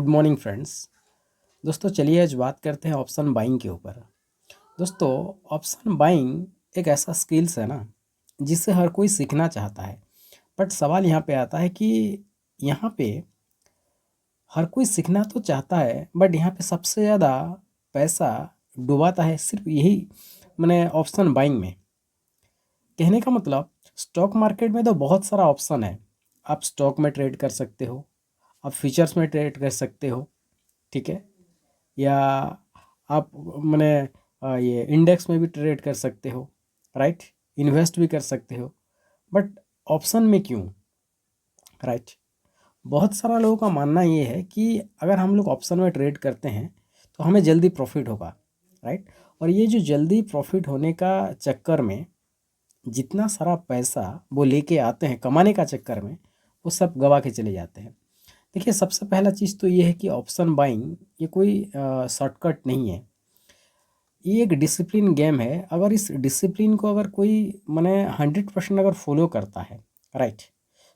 Good morning friends. दोस्तों चलिए आज बात करते हैं ऑप्शन बाइंग के ऊपर। दोस्तों ऑप्शन बाइंग एक ऐसा स्किल्स है ना जिसे हर कोई सीखना चाहता है। बट सवाल यहाँ पे आता है कि यहाँ पे हर कोई सीखना तो चाहता है बट यहाँ पे सबसे ज़्यादा पैसा डुबाता है सिर्फ यही मैंने ऑप्शन बाइंग में। कहने का मतलब स्टॉक मार्केट में तो बहुत सारा ऑप्शन है। आप स्टॉक में ट्रेड कर सकते हो, आप फ्यूचर्स में ट्रेड कर सकते हो, ठीक है, या आप मैंने ये इंडेक्स में भी ट्रेड कर सकते हो, राइट, इन्वेस्ट भी कर सकते हो। बट ऑप्शन में क्यों, राइट? बहुत सारा लोगों का मानना ये है कि अगर हम लोग ऑप्शन में ट्रेड करते हैं तो हमें जल्दी प्रॉफिट होगा, राइट। और ये जो जल्दी प्रॉफिट होने का चक्कर में जितना सारा पैसा वो लेके आते हैं कमाने का चक्कर में, वो सब गवा के चले जाते हैं। देखिए सबसे पहला चीज़ तो ये है कि ऑप्शन बाइंग ये कोई शॉर्टकट नहीं है, ये एक डिसिप्लिन गेम है। अगर इस डिसिप्लिन को अगर कोई मैंने 100% अगर फॉलो करता है, राइट,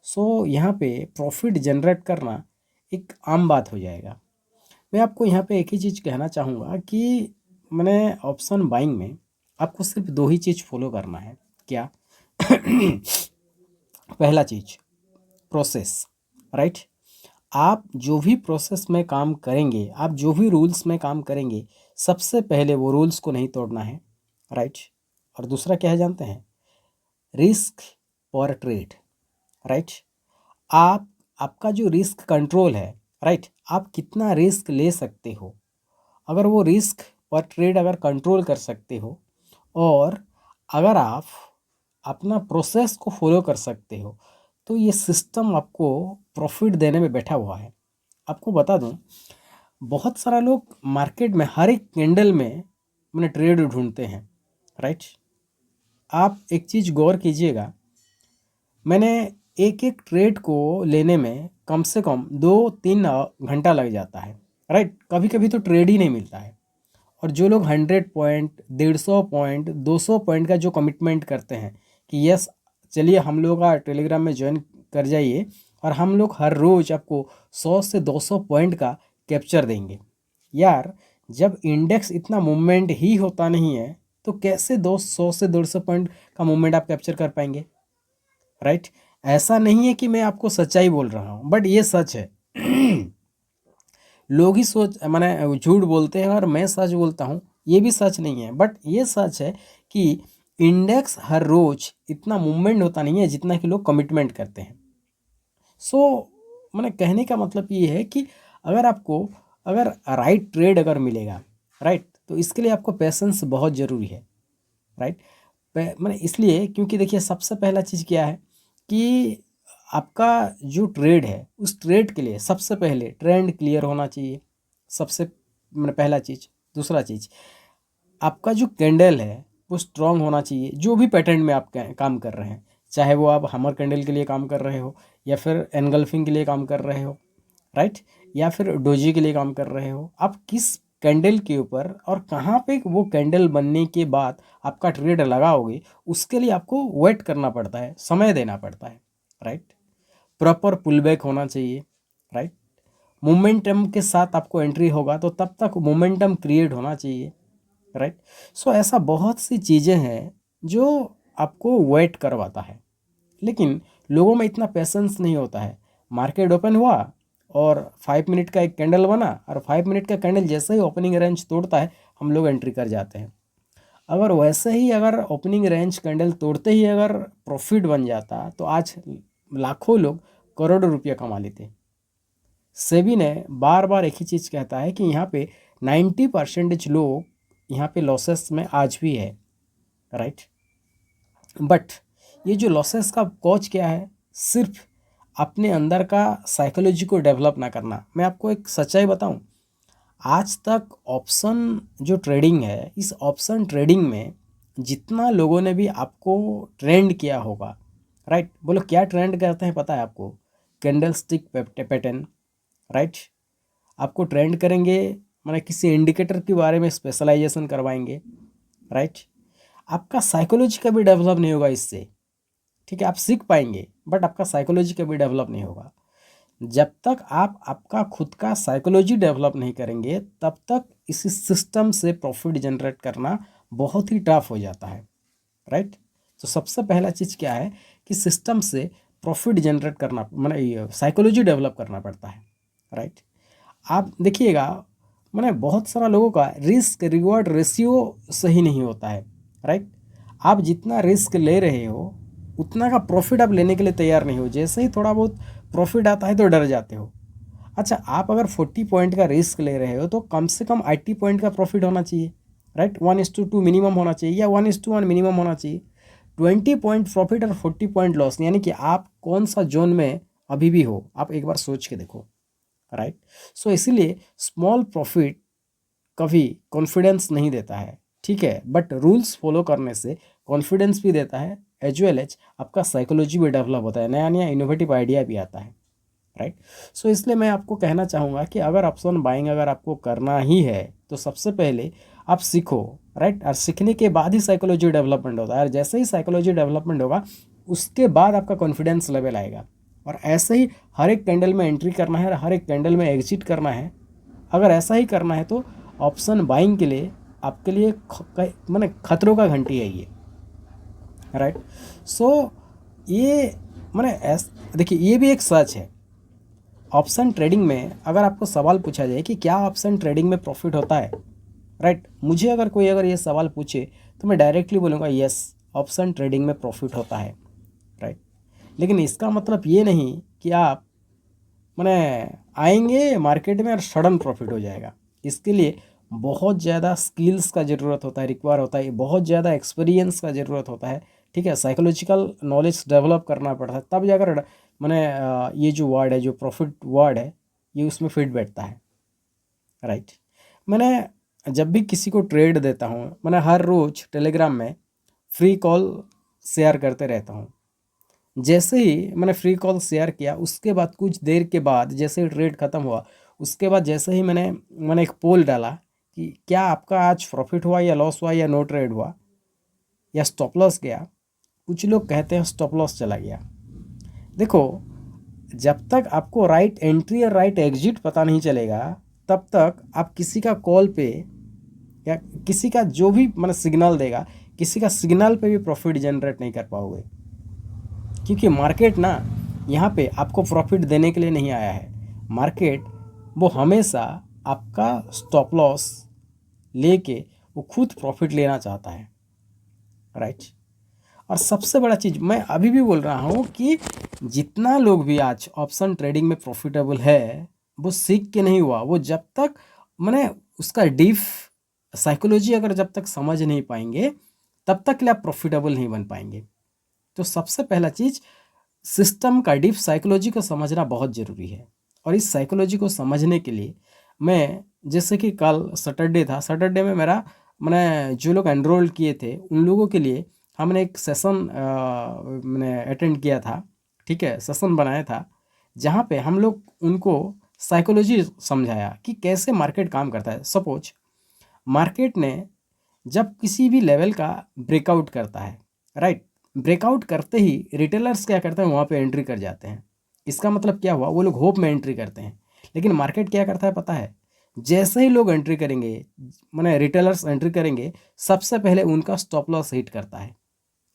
सो यहाँ पे प्रॉफिट जनरेट करना एक आम बात हो जाएगा। मैं आपको यहाँ पे एक ही चीज़ कहना चाहूँगा कि मैंने ऑप्शन बाइंग में आपको सिर्फ दो ही चीज़ फॉलो करना है। क्या? पहला चीज़ प्रोसेस, राइट। आप जो भी प्रोसेस में काम करेंगे, आप जो भी रूल्स में काम करेंगे, सबसे पहले वो रूल्स को नहीं तोड़ना है, राइट। और दूसरा क्या है जानते हैं? रिस्क पर ट्रेड, राइट। आपका जो रिस्क कंट्रोल है, राइट, आप कितना रिस्क ले सकते हो, अगर वो रिस्क पर ट्रेड अगर कंट्रोल कर सकते हो और अगर आप अपना प्रोसेस को फॉलो कर सकते हो तो ये सिस्टम आपको प्रॉफिट देने में बैठा हुआ है। आपको बता दूं, बहुत सारा लोग मार्केट में हर एक कैंडल में मैंने ट्रेड ढूंढते हैं, राइट। आप एक चीज़ गौर कीजिएगा, मैंने एक एक ट्रेड को लेने में कम से कम 2-3 घंटा लग जाता है, राइट। कभी कभी तो ट्रेड ही नहीं मिलता है। और जो लोग 100 पॉइंट, 150 पॉइंट, 200 पॉइंट का जो कमिटमेंट करते हैं कि यस चलिए हम लोग का टेलीग्राम में ज्वाइन कर जाइए और हम लोग हर रोज़ आपको 100 से 200 पॉइंट का कैप्चर देंगे। यार जब इंडेक्स इतना मूवमेंट ही होता नहीं है तो कैसे 200 से 150 पॉइंट का मूवमेंट आप कैप्चर कर पाएंगे, राइट। ऐसा नहीं है कि मैं आपको सच्चाई बोल रहा हूँ बट ये सच है। लोग ही सोच मैंने झूठ बोलते हैं और मैं सच बोलता हूँ, ये भी सच नहीं है। बट ये सच है कि इंडेक्स हर रोज इतना मूवमेंट होता नहीं है जितना कि लोग कमिटमेंट करते हैं। सो मैंने कहने का मतलब ये है कि अगर आपको अगर राइट ट्रेड अगर मिलेगा, राइट, तो इसके लिए आपको पेशेंस बहुत ज़रूरी है, राइट। मैंने इसलिए क्योंकि देखिए सबसे पहला चीज़ क्या है कि आपका जो ट्रेड है उस ट्रेड के लिए सबसे पहले ट्रेंड क्लियर होना चाहिए, सबसे मैंने पहला चीज़। दूसरा चीज़, आपका जो कैंडल है वो स्ट्रांग होना चाहिए, जो भी पैटर्न में आप काम कर रहे हैं, चाहे वो आप हमर कैंडल के लिए काम कर रहे हो या फिर एनगल्फिंग के लिए काम कर रहे हो, राइट, या फिर डोजी के लिए काम कर रहे हो। आप किस कैंडल के ऊपर और कहाँ पे वो कैंडल बनने के बाद आपका ट्रेड लगाओगे, उसके लिए आपको वेट करना पड़ता है, समय देना पड़ता है, राइट। प्रॉपर पुल बैक होना चाहिए, राइट। मोमेंटम के साथ आपको एंट्री होगा तो तब तक मोमेंटम क्रिएट होना चाहिए, राइट। सो ऐसा बहुत सी चीज़ें हैं जो आपको वेट करवाता है, लेकिन लोगों में इतना पेशेंस नहीं होता है। मार्केट ओपन हुआ और 5 मिनट का एक कैंडल बना और 5 मिनट का कैंडल जैसे ही ओपनिंग रेंज तोड़ता है हम लोग एंट्री कर जाते हैं। अगर वैसे ही अगर ओपनिंग रेंज कैंडल तोड़ते ही अगर प्रॉफिट बन जाता तो आज लाखों लोग करोड़ों रुपया कमा लेते। सेबी ने बार बार एक ही चीज़ कहता है कि यहाँ पे 90% लोग यहाँ पे लॉसेस में आज भी है, राइट। बट ये जो लॉसेस का कॉज क्या है? सिर्फ अपने अंदर का साइकोलॉजी को डेवलप ना करना। मैं आपको एक सच्चाई बताऊं, आज तक ऑप्शन जो ट्रेडिंग है, इस ऑप्शन ट्रेडिंग में जितना लोगों ने भी आपको ट्रेंड किया होगा, राइट, बोलो क्या ट्रेंड करते हैं पता है आपको? Candle stick pattern, right. आपको ट्रेंड करेंगे, माने किसी इंडिकेटर के बारे में स्पेशलाइजेशन करवाएंगे, राइट। आपका साइकोलॉजी का भी डेवलप नहीं होगा इससे, ठीक है। आप सीख पाएंगे बट आपका साइकोलॉजी का भी डेवलप नहीं होगा। जब तक आप आपका खुद का साइकोलॉजी डेवलप नहीं करेंगे तब तक इस सिस्टम से प्रॉफिट जनरेट करना बहुत ही टफ हो जाता है, राइट। तो सबसे पहला चीज़ क्या है कि सिस्टम से प्रॉफिट जनरेट करना, मैंने साइकोलॉजी डेवलप करना पड़ता है, राइट। आप देखिएगा, मैंने बहुत सारा लोगों का रिस्क रिवॉर्ड रेशियो सही नहीं होता है, राइट। आप जितना रिस्क ले रहे हो उतना का प्रॉफिट आप लेने के लिए तैयार नहीं हो। जैसे ही थोड़ा बहुत प्रॉफिट आता है तो डर जाते हो। अच्छा, आप अगर 40 पॉइंट का रिस्क ले रहे हो तो कम से कम 80 पॉइंट का प्रॉफिट होना चाहिए, राइट। 1:2 मिनिमम होना चाहिए या 1:1 मिनिमम होना चाहिए। 20 पॉइंट प्रॉफिट और 40 पॉइंट लॉस, यानी कि आप कौन सा जोन में अभी भी हो, आप एक बार सोच के देखो, राइट। सो इसीलिए स्मॉल प्रॉफिट कभी कॉन्फिडेंस नहीं देता है, ठीक है, बट रूल्स फॉलो करने से कॉन्फिडेंस भी देता है, एज वेल एज आपका साइकोलॉजी भी डेवलप होता है, नया नया इनोवेटिव आइडिया भी आता है, राइट। सो इसलिए मैं आपको कहना चाहूँगा कि अगर ऑप्शन बाइंग अगर आपको करना ही है तो सबसे पहले आप सीखो, राइट। और सीखने के बाद ही साइकोलॉजी डेवलपमेंट होता है, और जैसे ही साइकोलॉजी डेवलपमेंट होगा उसके बाद आपका कॉन्फिडेंस लेवल आएगा। और ऐसे ही हर एक कैंडल में एंट्री करना है और हर एक कैंडल में एग्जिट करना है। अगर ऐसा ही करना है तो ऑप्शन बाइंग के लिए आपके लिए मैंने खतरों का घंटी है ये, राइट। सो ये मैंने देखिए, ये भी एक सच है। ऑप्शन ट्रेडिंग में अगर आपको सवाल पूछा जाए कि क्या ऑप्शन ट्रेडिंग में प्रॉफिट होता है, राइट, मुझे अगर कोई अगर ये सवाल पूछे तो मैं डायरेक्टली बोलूँगा यस, ऑप्शन ट्रेडिंग में प्रॉफिट होता है, राइट। लेकिन इसका मतलब ये नहीं कि आप मैंने आएंगे मार्केट में और सडन प्रॉफिट हो जाएगा। इसके लिए बहुत ज़्यादा स्किल्स का ज़रूरत होता है, रिक्वायर होता है, बहुत ज़्यादा एक्सपीरियंस का ज़रूरत होता है, ठीक है, साइकोलॉजिकल नॉलेज डेवलप करना पड़ता है, तब जाकर मैंने ये जो वर्ड है, जो प्रॉफिट वर्ड है, ये उसमें फिट बैठता है, राइट। मैंने जब भी किसी को ट्रेड देता हूँ, मैंने हर रोज़ टेलीग्राम में फ्री कॉल शेयर करते रहता हूँ। जैसे ही मैंने फ्री कॉल शेयर किया उसके बाद कुछ देर के बाद जैसे ही ट्रेड ख़त्म हुआ उसके बाद जैसे ही मैंने एक पोल डाला कि क्या आपका आज प्रॉफिट हुआ या लॉस हुआ या नो ट्रेड हुआ या स्टॉप लॉस गया, कुछ लोग कहते हैं स्टॉप लॉस चला गया। देखो, जब तक आपको राइट एंट्री और राइट एग्जिट पता नहीं चलेगा तब तक आप किसी का कॉल पे या किसी का जो भी मैंने सिग्नल देगा, किसी का सिग्नल पे भी प्रॉफिट जनरेट नहीं कर पाओगे। क्योंकि मार्केट ना यहाँ पे आपको प्रॉफिट देने के लिए नहीं आया है। मार्केट वो हमेशा आपका स्टॉप लॉस लेके वो खुद प्रॉफिट लेना चाहता है, राइट। और सबसे बड़ा चीज़ मैं अभी भी बोल रहा हूँ कि जितना लोग भी आज ऑप्शन ट्रेडिंग में प्रॉफिटेबल है वो सीख के नहीं हुआ। वो जब तक मैंने उसका डीप साइकोलॉजी अगर जब तक समझ नहीं पाएंगे तब तक के लिए आप प्रॉफिटेबल नहीं बन पाएंगे। तो सबसे पहला चीज़, सिस्टम का डीप साइकोलॉजी को समझना बहुत ज़रूरी है। और इस साइकोलॉजी को समझने के लिए मैं, जैसे कि कल सैटरडे था, सैटरडे में मेरा मैंने जो लोग एनरोल किए थे उन लोगों के लिए हमने एक सेशन मैंने अटेंड किया था, ठीक है, सेशन बनाया था जहाँ पे हम लोग उनको साइकोलॉजी समझाया कि कैसे मार्केट काम करता है। सपोज मार्केट ने जब किसी भी लेवल का ब्रेकआउट करता है, राइट, ब्रेकआउट करते ही रिटेलर्स क्या करते हैं, वहाँ पे एंट्री कर जाते हैं। इसका मतलब क्या हुआ, वो लोग होप में एंट्री करते हैं। लेकिन मार्केट क्या करता है पता है, जैसे ही लोग एंट्री करेंगे, माने रिटेलर्स एंट्री करेंगे, सबसे पहले उनका स्टॉप लॉस हिट करता है।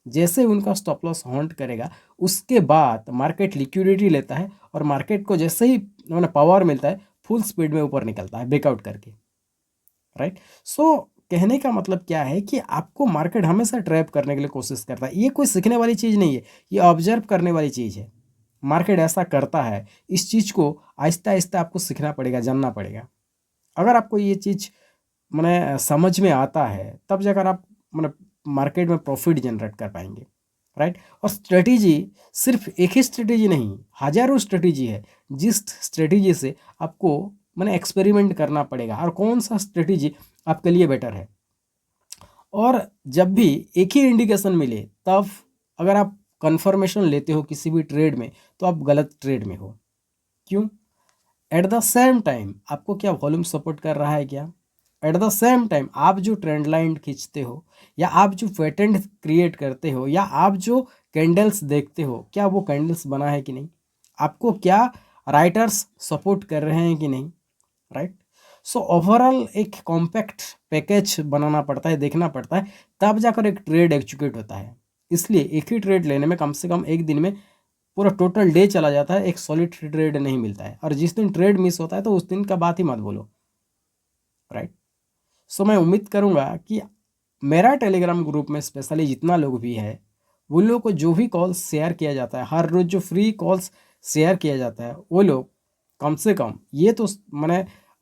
जैसे उनका स्टॉप लॉस हॉन्ट करेगा उसके बाद मार्केट लिक्विडिटी लेता है और मार्केट को जैसे ही मैंने पावर मिलता है फुल स्पीड में ऊपर निकलता है ब्रेकआउट करके, राइट। सो कहने का मतलब क्या है कि आपको मार्केट हमेशा ट्रैप करने के लिए कोशिश करता है। ये कोई सीखने वाली चीज़ नहीं है, ये ऑब्जर्व करने वाली चीज़ है। मार्केट ऐसा करता है, इस चीज़ को आहिस्ता आहिस्ता आपको सीखना पड़ेगा, जानना पड़ेगा। अगर आपको ये चीज़ मैंने समझ में आता है तब जाकर आप मैंने मार्केट में प्रॉफिट जनरेट कर पाएंगे, राइट। और स्ट्रेटेजी सिर्फ एक ही स्ट्रेटेजी नहीं, हज़ारों स्ट्रेटेजी है जिस स्ट्रेटेजी से आपको मैंने एक्सपेरिमेंट करना पड़ेगा और कौन सा स्ट्रेटेजी आपके लिए बेटर है। और जब भी एक ही इंडिकेशन मिले तब अगर आप कंफर्मेशन लेते हो किसी भी ट्रेड में तो आप गलत ट्रेड में हो। क्यों? एट द सेम टाइम आपको क्या वॉल्यूम सपोर्ट कर रहा है क्या? एट द सेम टाइम आप जो ट्रेंड लाइन खींचते हो या आप जो पैटर्न क्रिएट करते हो या आप जो कैंडल्स देखते हो, क्या वो कैंडल्स बना है कि नहीं? आपको क्या राइटर्स सपोर्ट कर रहे हैं कि नहीं, राइट। सो ओवरऑल एक कॉम्पैक्ट पैकेज बनाना पड़ता है, देखना पड़ता है, तब जाकर एक ट्रेड एग्जीक्यूट होता है। इसलिए एक ही ट्रेड लेने में कम से कम एक दिन में पूरा टोटल डे चला जाता है, एक सॉलिड ट्रेड नहीं मिलता है। और जिस दिन ट्रेड मिस होता है तो उस दिन का बात ही मत बोलो, राइट। सो मैं उम्मीद करूँगा कि मेरा टेलीग्राम ग्रुप में स्पेशली जितना लोग भी है, वो लोग को जो भी कॉल्स शेयर किया जाता है, हर रोज़ जो फ्री कॉल्स शेयर किया जाता है, वो लोग कम से कम ये तो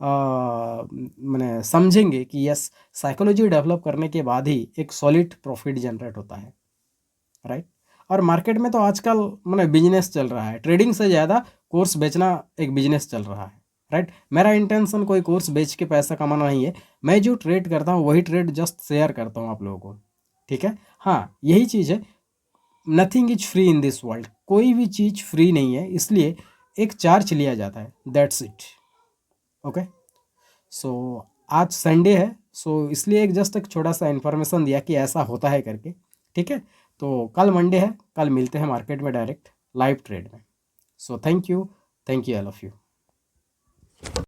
मैंने समझेंगे कि यस, साइकोलॉजी डेवलप करने के बाद ही एक सॉलिड प्रॉफिट जनरेट होता है, राइट। और मार्केट में तो आजकल मैंने बिजनेस चल रहा है, ट्रेडिंग से ज़्यादा कोर्स बेचना एक बिजनेस चल रहा है, राइट। मेरा इंटेंशन कोई कोर्स बेच के पैसा कमाना नहीं है, मैं जो ट्रेड करता हूँ वही ट्रेड जस्ट शेयर करता हूँ आप लोगों को, ठीक है। हाँ, यही चीज़ है, nothing is free in this world, कोई भी चीज़ फ्री नहीं है, इसलिए एक चार्ज लिया जाता है, दैट्स इट, ओके। सो आज संडे है, सो इसलिए एक जस्ट एक छोटा सा इन्फॉर्मेशन दिया कि ऐसा होता है करके, ठीक है। तो कल मंडे है, कल मिलते हैं मार्केट में डायरेक्ट लाइव ट्रेड में। So thank you, all of you.